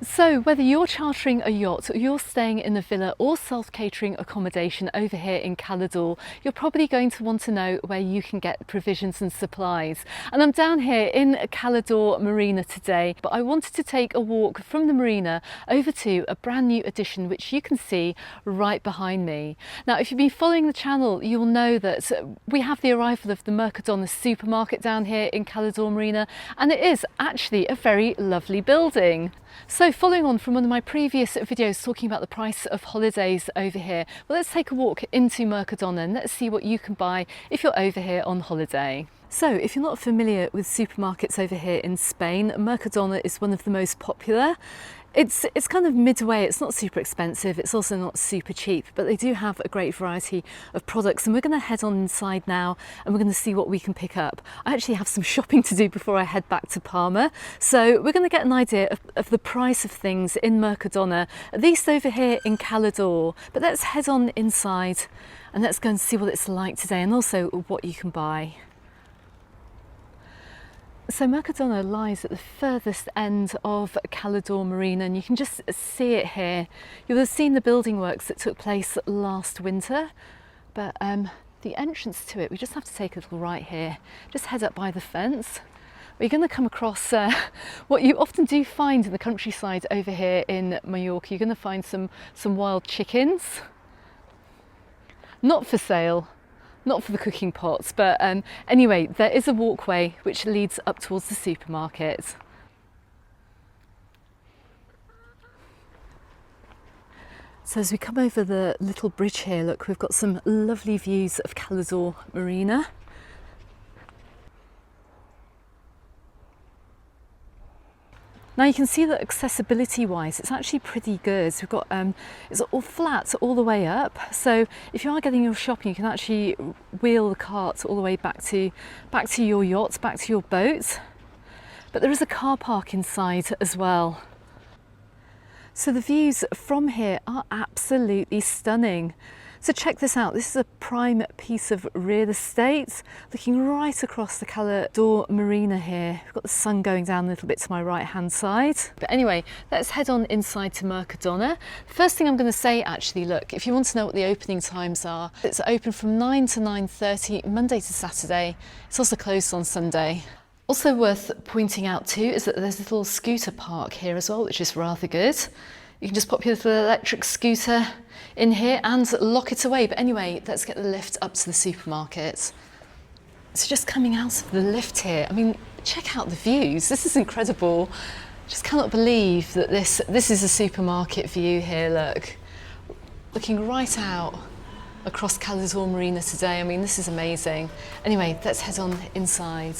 So whether you're chartering a yacht or you're staying in a villa or self-catering accommodation over here in Cala, you're probably going to want to know where you can get provisions and supplies. And I'm down here in Cala Marina today, but I wanted to take a walk from the marina over to a brand new addition which you can see right behind me. Now, if you've been following the channel, you'll know that we have the arrival of the Mercadona Supermarket down here in Cala Marina, and it is actually a very lovely building. So following on from one of my previous videos talking about the price of holidays over here, well, let's take a walk into Mercadona and let's see what you can buy if you're over here on holiday. So if you're not familiar with supermarkets over here in Spain, Mercadona is one of the most popular. It's kind of midway. It's not super expensive, it's also not super cheap, but they do have a great variety of products, and we're going to head on inside now and we're going to see what we can pick up. I actually have some shopping to do before I head back to Palma, so we're going to get an idea of the price of things in Mercadona, at least over here in Cala. But let's head on inside and let's go and see what it's like today and also what you can buy. So Mercadona lies at the furthest end of Cala Marina, and you can just see it here. You'll have seen the building works that took place last winter, but the entrance to it, we just have to take a little right here. Just head up by the fence. You're going to come across what you often do find in the countryside over here in Mallorca. You're going to find some wild chickens. Not for sale. Not for the cooking pots, but anyway, there is a walkway which leads up towards the supermarket. So as we come over the little bridge here, look, we've got some lovely views of Cala Marina. Now you can see that accessibility wise it's actually pretty good. We've got it's all flat all the way up, so if you are getting your shopping you can actually wheel the cart all the way back to your yacht, back to your boat. But there is a car park inside as well. So the views from here are absolutely stunning. So check this out, this is a prime piece of real estate looking right across the Cala Marina here. We've got the sun going down a little bit to my right hand side. But anyway, let's head on inside to Mercadona. First thing I'm going to say, actually, look, if you want to know what the opening times are, it's open from 9 to 9:30 Monday to Saturday. It's also closed on Sunday. Also worth pointing out too is that there's a little scooter park here as well, which is rather good. You can just pop your little electric scooter in here and lock it away. But anyway, let's get the lift up to the supermarket. So just coming out of the lift here, I mean, check out the views. This is incredible. Just cannot believe that this is a supermarket view here, look. Looking right out across Cala Marina today. I mean, this is amazing. Anyway, let's head on inside.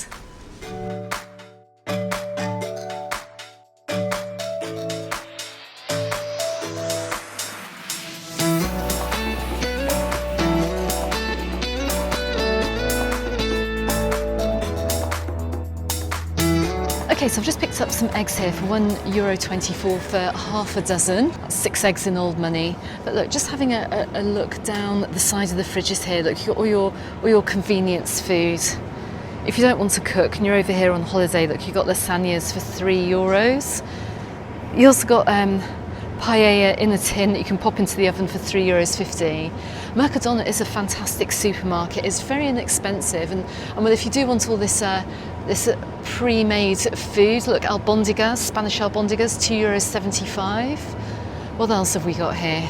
Okay, so I've just picked up some eggs here for €1.24 for half a dozen. That's 6 eggs in old money. But look, just having a look down the side of the fridges here, look, you've got all your convenience food. If you don't want to cook and you're over here on holiday, look, you've got lasagnas for €3. You also got paella in a tin that you can pop into the oven for €3.50. Mercadona is a fantastic supermarket. It's very inexpensive, and well, if you do want all this pre-made food, look, albondigas, Spanish albondigas, €2.75. What else have we got here?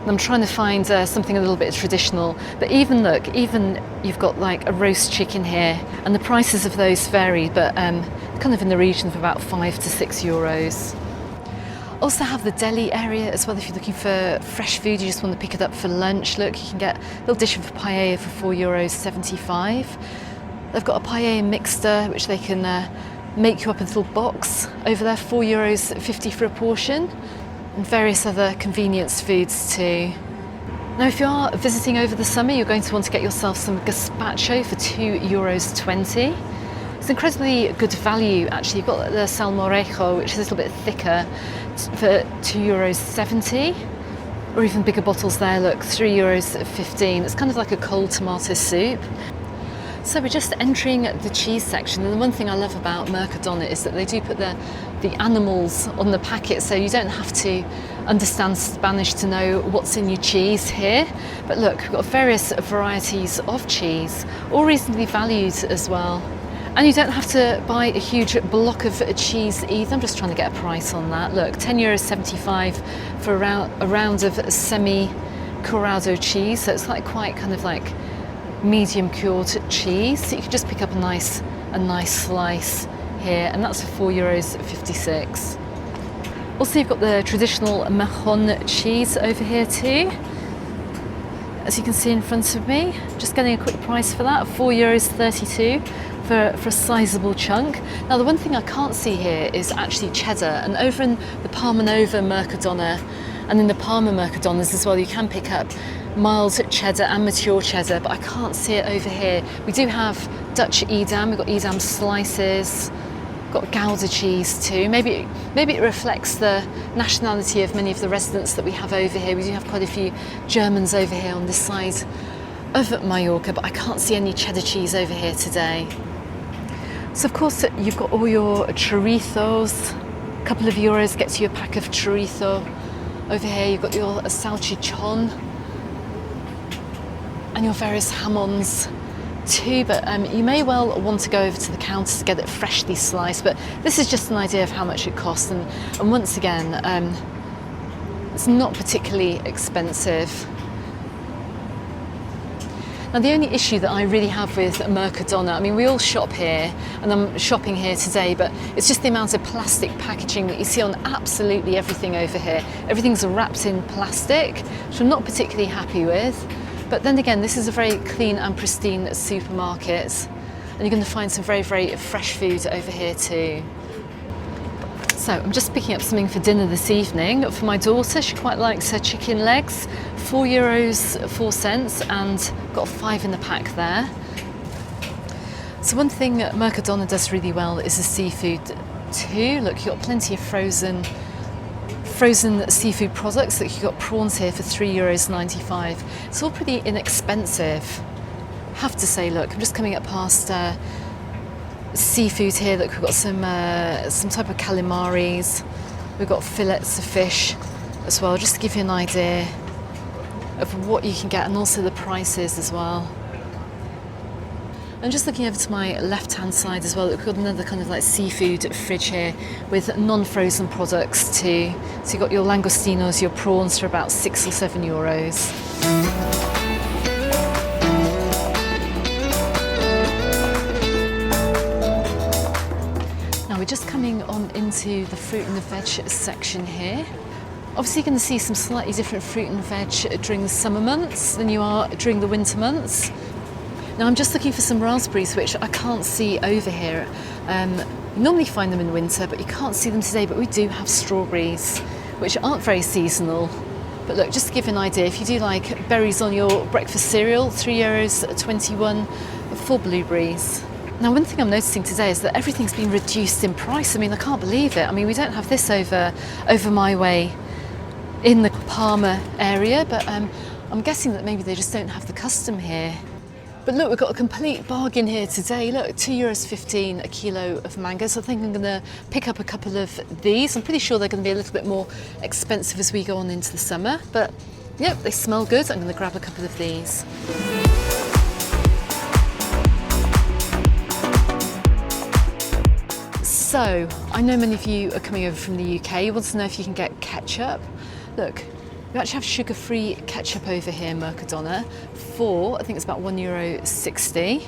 And I'm trying to find something a little bit traditional, but even you've got like a roast chicken here, and the prices of those vary, but kind of in the region of about €5 to €6. Also have the deli area as well. If you're looking for fresh food, you just want to pick it up for lunch, look, you can get a little dish of paella for €4.75. They've got a paella mixture which they can make you up in a little box over there, €4.50 for a portion, and various other convenience foods too. Now if you are visiting over the summer, you're going to want to get yourself some gazpacho for €2.20. It's incredibly good value actually. You've got the salmorejo, which is a little bit thicker, for €2.70. Or even bigger bottles there, look, €3.15. It's kind of like a cold tomato soup. So we're just entering the cheese section, and the one thing I love about Mercadona is that they do put the animals on the packet, so you don't have to understand Spanish to know what's in your cheese here. But look, we've got various varieties of cheese, all reasonably valued as well. And you don't have to buy a huge block of cheese either. I'm just trying to get a price on that. Look, €10.75 for a round of semi-curado cheese, so it's like quite kind of like medium cured cheese. So you can just pick up a nice slice here, and that's for €4.56. Also, you've got the traditional Mahon cheese over here too, as you can see in front of me. Just getting a quick price for that, €4.32 for a sizable chunk. Now, the one thing I can't see here is actually cheddar, and over in the Palma Nova Mercadona and in the Palma Mercadonas as well, you can pick up mild cheddar and mature cheddar, but I can't see it over here. We do have Dutch Edam, we've got Edam slices, got Gouda cheese too. Maybe it reflects the nationality of many of the residents that we have over here. We do have quite a few Germans over here on this side of Mallorca, but I can't see any cheddar cheese over here today. So of course you've got all your chorizos. A couple of euros gets you a pack of chorizo. Over here you've got your salchichon and your various hamons too, but you may well want to go over to the counter to get it freshly sliced, but this is just an idea of how much it costs, and once again it's not particularly expensive. Now, the only issue that I really have with Mercadona, I mean, we all shop here, and I'm shopping here today, but it's just the amount of plastic packaging that you see on absolutely everything over here. Everything's wrapped in plastic, which I'm not particularly happy with. But then again, this is a very clean and pristine supermarket, and you're going to find some very, very fresh food over here too. So I'm just picking up something for dinner this evening for my daughter. She quite likes her chicken legs, €4.04, and got 5 in the pack there. So one thing Mercadona does really well is the seafood too. Look, you've got plenty of frozen seafood products. Look, you've got prawns here for €3.95. It's all pretty inexpensive, I have to say. Look, I'm just coming up past seafood here. Look, we've got some type of calamaris. We've got fillets of fish as well, just to give you an idea of what you can get, and also the prices as well. I'm just looking over to my left-hand side as well. We've got another kind of like seafood fridge here with non-frozen products too. So you've got your langostinos, your prawns for about €6 or €7. Now we're just coming on into the fruit and the veg section here. Obviously you're going to see some slightly different fruit and veg during the summer months than you are during the winter months. Now I'm just looking for some raspberries, which I can't see over here. You normally find them in winter, but you can't see them today. But we do have strawberries, which aren't very seasonal. But look, just to give you an idea, if you do like berries on your breakfast cereal, €3.21 for blueberries. Now, one thing I'm noticing today is that everything's been reduced in price. I mean, I can't believe it. I mean, we don't have this over my way in the Palma area, but I'm guessing that maybe they just don't have the custom here. But look, we've got a complete bargain here today. Look, €2.15 a kilo of mangoes. I think I'm going to pick up a couple of these. I'm pretty sure they're going to be a little bit more expensive as we go on into the summer, but yeah, they smell good. I'm going to grab a couple of these. So, I know many of you are coming over from the UK. You want to know if you can get ketchup. Look, we actually have sugar-free ketchup over here in Mercadona for, I think it's about €1.60.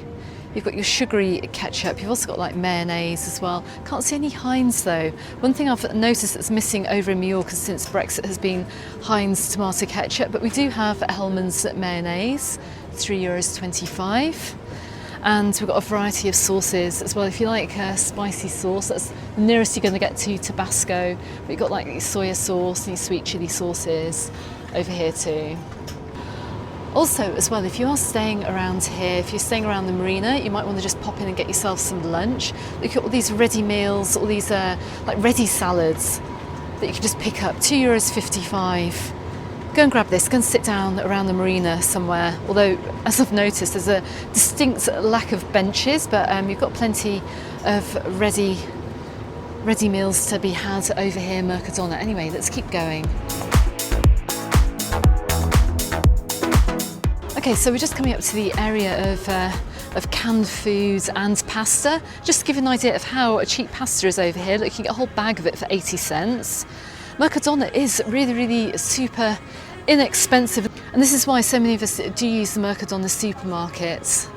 You've got your sugary ketchup. You've also got like mayonnaise as well. Can't see any Heinz though. One thing I've noticed that's missing over in Mallorca since Brexit has been Heinz tomato ketchup, but we do have Hellmann's mayonnaise, €3.25. And we've got a variety of sauces as well. If you like spicy sauce, that's the nearest you're going to get to Tabasco. But you've got like your soya sauce and your sweet chili sauces over here too. Also as well, if you are staying around here, if you're staying around the Marina, you might want to just pop in and get yourself some lunch. Look at all these ready meals, all these like ready salads that you can just pick up, €2.55. Go and grab this, go and sit down around the Marina somewhere. Although, as I've noticed, there's a distinct lack of benches, but you've got plenty of ready meals to be had over here in Mercadona. Anyway, let's keep going. Okay, so we're just coming up to the area of canned foods and pasta. Just to give you an idea of how cheap pasta is over here. Look, you can get a whole bag of it for 80 cents. Mercadona is really, really super inexpensive, and this is why so many of us do use the Mercadona Supermarket.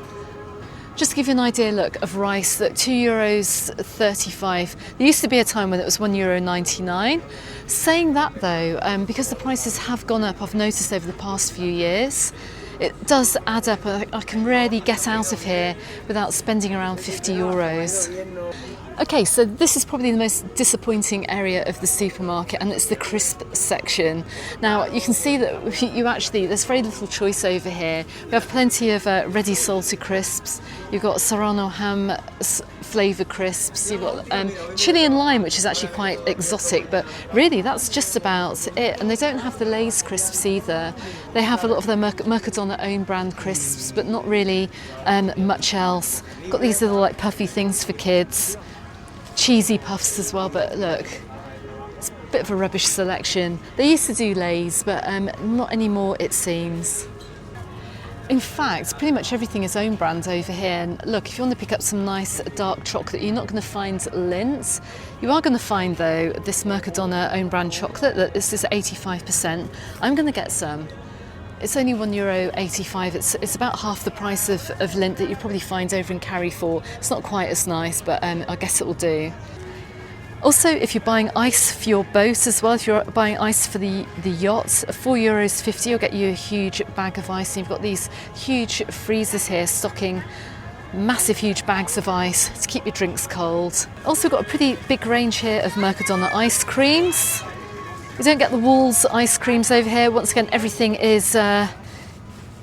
Just to give you an idea, look, of rice, look, €2.35. There used to be a time when it was €1.99. Saying that though, because the prices have gone up, I've noticed over the past few years, it does add up. I can rarely get out of here without spending around €50. Okay, so this is probably the most disappointing area of the supermarket, and it's the crisp section. Now you can see that there's very little choice over here. We have plenty of ready salted crisps. You've got serrano ham flavour crisps. You've got chili and lime, which is actually quite exotic, but really that's just about it. And they don't have the Lay's crisps either. They have a lot of their Mercadona own brand crisps, but not really much else. Got these little like puffy things for kids. Cheesy puffs as well, but look, it's a bit of a rubbish selection. They used to do Lay's, but not anymore it seems. In fact, pretty much everything is own brand over here. And look, if you want to pick up some nice dark chocolate, you're not going to find Lindt. You are going to find though this Mercadona own brand chocolate, that this is 85%. I'm going to get some. It's only €1.85. It's about half the price of Lindt that you probably find over in Carrefour. It's not quite as nice, but I guess it will do. Also, if you're buying ice for your boat as well, if you're buying ice for the yacht, €4.50 will get you a huge bag of ice. And you've got these huge freezers here stocking massive huge bags of ice to keep your drinks cold. Also got a pretty big range here of Mercadona ice creams. You don't get the Walls ice creams over here. Once again, everything is by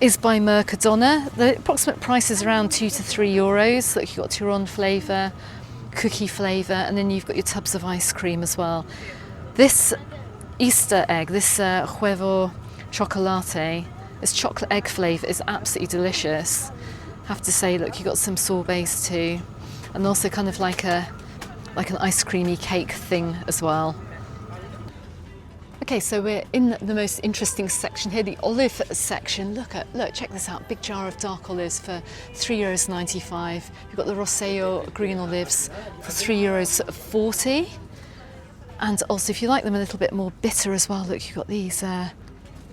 Mercadona. The approximate price is around €2 to €3. Look, you've got Turon flavour, cookie flavour, and then you've got your tubs of ice cream as well. This Easter egg, this huevo chocolate, this chocolate egg flavour is absolutely delicious. I have to say, look, you've got some sorbets too, and also kind of like an ice creamy cake thing as well. Okay, so we're in the most interesting section here, the olive section. Look, check this out. Big jar of dark olives for €3.95. You've got the Rosselló green olives for €3.40. And also, if you like them a little bit more bitter as well, look, you've got these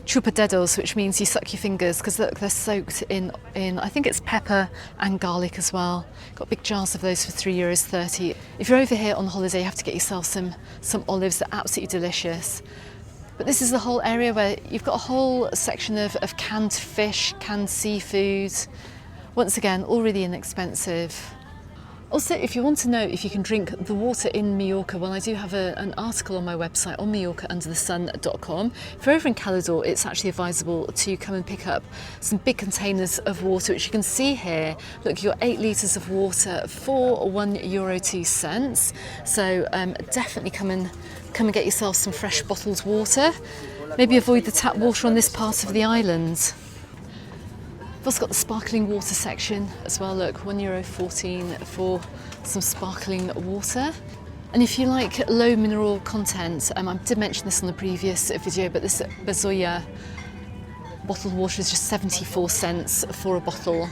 chupadedos, which means you suck your fingers, because look, they're soaked in I think it's pepper and garlic as well. Got big jars of those for €3.30. If you're over here on holiday, you have to get yourself some olives. They're absolutely delicious. But this is the whole area where you've got a whole section of canned fish, canned seafood. Once again, all really inexpensive. Also, if you want to know if you can drink the water in Mallorca, well, I do have an article on my website on MallorcaUnderTheSun.com. If you're over in Cala, it's actually advisable to come and pick up some big containers of water, which you can see here. Look, you've got 8 litres of water for €1.02. So definitely come and get yourself some fresh bottled water. Maybe avoid the tap water on this part of the island. We've also got the sparkling water section as well. Look, €1.14 for some sparkling water. And if you like low mineral content, I did mention this on the previous video, but this Bezoya bottled water is just 74 cents for a bottle.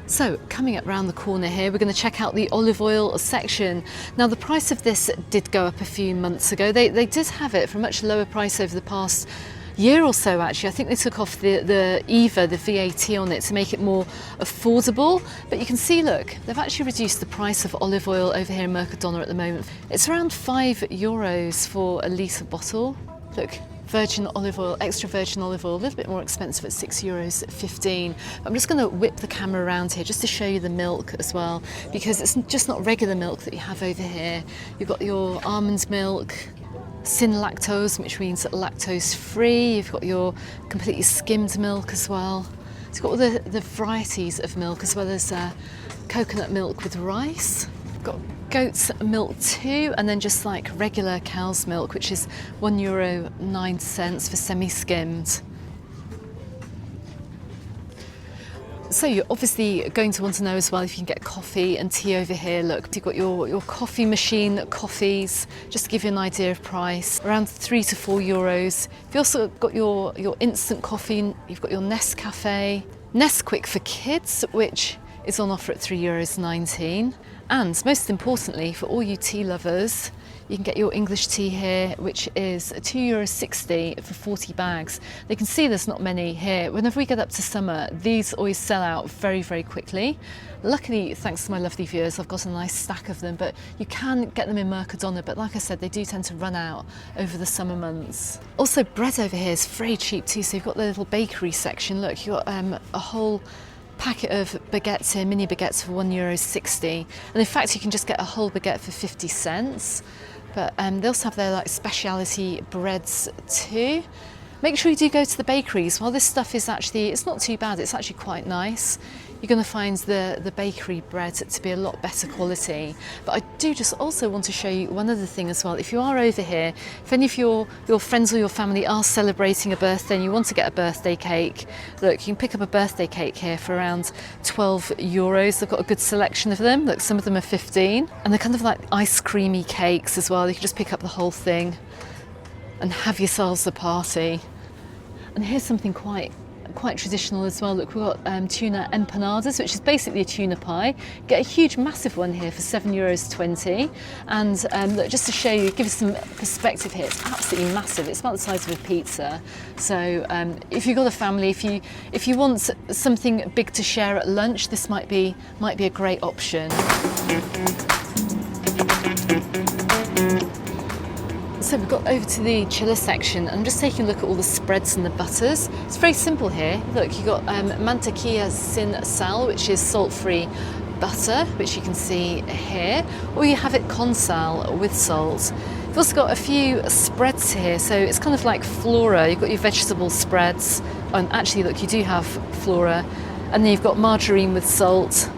So coming up round the corner here, we're going to check out the olive oil section. Now the price of this did go up a few months ago. They did have it for a much lower price over the past year or so actually. I think they took off the IVA, the VAT on it to make it more affordable. But you can see, look, they've actually reduced the price of olive oil over here in Mercadona at the moment. It's around €5 for a litre bottle. Look, virgin olive oil, extra virgin olive oil, a little bit more expensive at €6.15. I'm just going to whip the camera around here just to show you the milk as well, because it's just not regular milk that you have over here. You've got your almond milk, sin lactose, which means lactose free. You've got your completely skimmed milk as well. So you've got all the varieties of milk, as well as coconut milk with rice. You've got goat's milk too, and then just like regular cow's milk, which is €1.09 for semi-skimmed. So you're obviously going to want to know as well if you can get coffee and tea over here. Look, you've got your coffee machine coffees, just to give you an idea of price, around €3 to €4. You've also got your instant coffee, you've got your Nescafe, Nesquik for kids, which is on offer at €3.19. And most importantly, for all you tea lovers, you can get your English tea here, which is €2.60 for 40 bags. You can see there's not many here. Whenever we get up to summer, these always sell out very, very quickly. Luckily, thanks to my lovely viewers, I've got a nice stack of them, but you can get them in Mercadona, but like I said, they do tend to run out over the summer months. Also, bread over here is very cheap too, so you've got the little bakery section. Look, you've got a whole packet of baguettes here, mini baguettes for €1.60. And in fact, you can just get a whole baguette for 50 cents. But they also have their like speciality breads too. Make sure you do go to the bakeries. While this stuff is actually, it's not too bad, it's actually quite nice. You're going to find the bakery bread to be a lot better quality. But I do just also want to show you one other thing as well. If you are over here, if any of your friends or your family are celebrating a birthday and you want to get a birthday cake, look, you can pick up a birthday cake here for around €12. They've got a good selection of them. Look, some of them are 15. And they're kind of like ice creamy cakes as well. You can just pick up the whole thing and have yourselves a party. And here's something quite traditional as well. Look, we've got tuna empanadas, which is basically a tuna pie. Get a huge massive one here for €7.20. And look, just to show you, give you some perspective here, it's absolutely massive. It's about the size of a pizza. So if you've got a family, if you want something big to share at lunch, this might be a great option. So we've got over to the chiller section. I'm just taking a look at all the spreads and the butters. It's very simple here. Look, you've got mantequilla sin sal, which is salt-free butter, which you can see here, or you have it con sal with salt. You've also got a few spreads here, so it's kind of like flora. You've got your vegetable spreads, and actually look, you do have flora, and then you've got margarine with salt,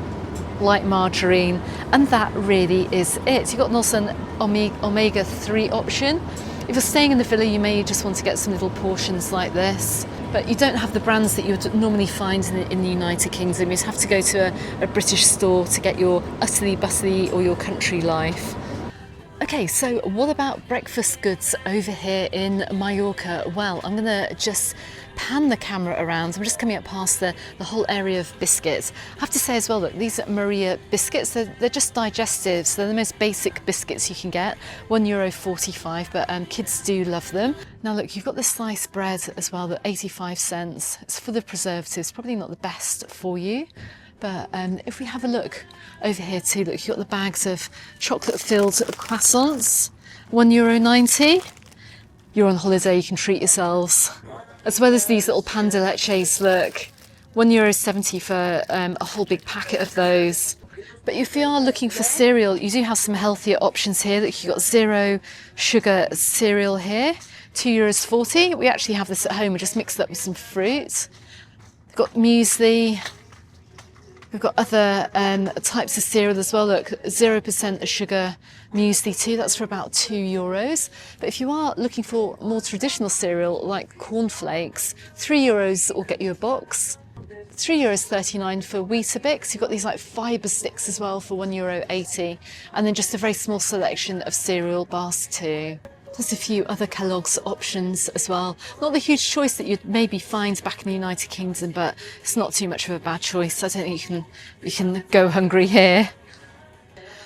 light margarine, and that really is it. You've got also an omega-3 option. If you're staying in the villa, you may just want to get some little portions like this, but you don't have the brands that you would normally find in the United Kingdom. You'd have to go to a British store to get your utterly bustly or your country life. Okay, so what about breakfast goods over here in Mallorca? Well, I'm gonna just pan the camera around. I'm just coming up past the whole area of biscuits. I have to say as well, look, these are Maria biscuits, they're just digestives. They're the most basic biscuits you can get, €1.45, but kids do love them. Now look, you've got the sliced bread as well, at 85 cents. It's full of preservatives, probably not the best for you. But if we have a look over here too, look, you've got the bags of chocolate-filled croissants, €1.90. You're on holiday, you can treat yourselves. As well as these little pan de leches, look, €1.70 for a whole big packet of those. But if you are looking for cereal, you do have some healthier options here. Look, you've got zero sugar cereal here, €2.40. We actually have this at home, we just mix it up with some fruit. We've got muesli. We've got other types of cereal as well. Look, 0% sugar muesli too. That's for about €2. But if you are looking for more traditional cereal like cornflakes, €3 will get you a box. €3.39 for Weetabix. You've got these like fibre sticks as well for €1.80. And then just a very small selection of cereal bars too. There's a few other Kellogg's options as well. Not the huge choice that you'd maybe find back in the United Kingdom, but it's not too much of a bad choice. I don't think you can go hungry here.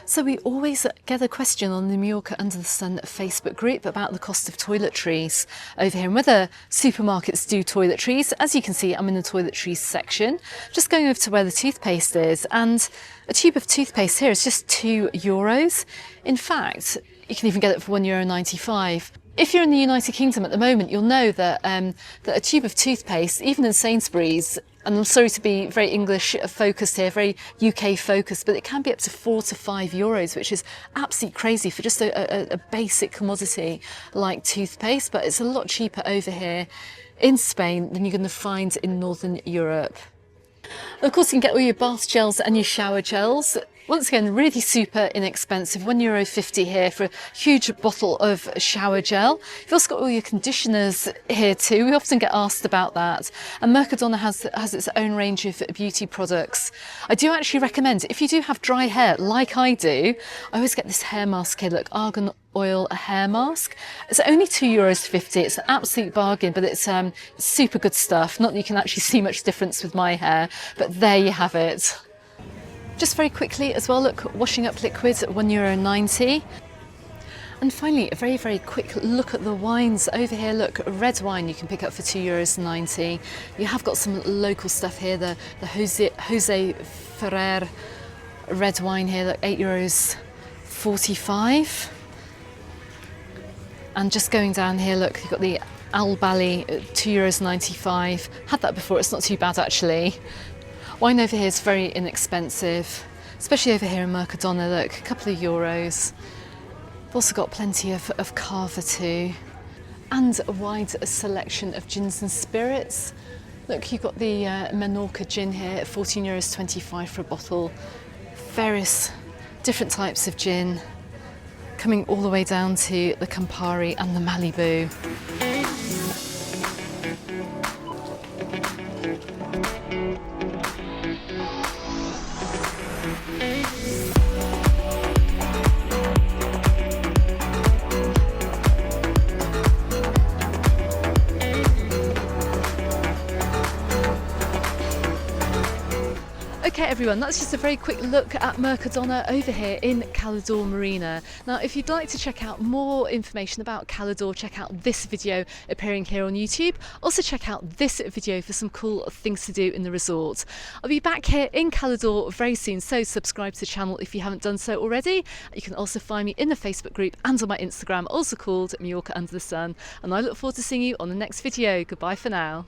So we always get a question on the Mallorca Under the Sun Facebook group about the cost of toiletries over here and whether supermarkets do toiletries. As you can see, I'm in the toiletries section, just going over to where the toothpaste is, and a tube of toothpaste here is just €2. In fact, you can even get it for €1.95. If you're in the United Kingdom at the moment, you'll know that, that a tube of toothpaste, even in Sainsbury's, and I'm sorry to be very English focused here, very UK focused, but it can be up to €4 to €5, which is absolutely crazy for just a basic commodity like toothpaste. But it's a lot cheaper over here in Spain than you're going to find in Northern Europe. Of course, you can get all your bath gels and your shower gels. Once again, really super inexpensive, €1.50 here for a huge bottle of shower gel. You've also got all your conditioners here too. We often get asked about that. And Mercadona has its own range of beauty products. I do actually recommend, if you do have dry hair like I do, I always get this hair mask here, look, argan oil hair mask. It's only €2.50. It's an absolute bargain, but it's super good stuff. Not that you can actually see much difference with my hair, but there you have it. Just very quickly as well, look, washing up liquids at €1.90. And finally, a very, very quick look at the wines over here. Look, red wine you can pick up for €2.90. You have got some local stuff here, the Jose Ferrer red wine here, look, €8.45. And just going down here, look, you've got the Albali at €2.95. Had that before, it's not too bad actually. Wine over here is very inexpensive, especially over here in Mercadona, look, a couple of euros. We've also got plenty of Cava too, and a wide selection of gins and spirits. Look, you've got the Menorca gin here at €14.25 for a bottle. Various different types of gin, coming all the way down to the Campari and the Malibu. Okay everyone, that's just a very quick look at Mercadona over here in Cala Marina. Now if you'd like to check out more information about Cala, check out this video appearing here on YouTube. Also check out this video for some cool things to do in the resort. I'll be back here in Cala very soon, so subscribe to the channel if you haven't done so already. You can also find me in the Facebook group and on my Instagram, also called Mallorca Under the Sun. And I look forward to seeing you on the next video. Goodbye for now.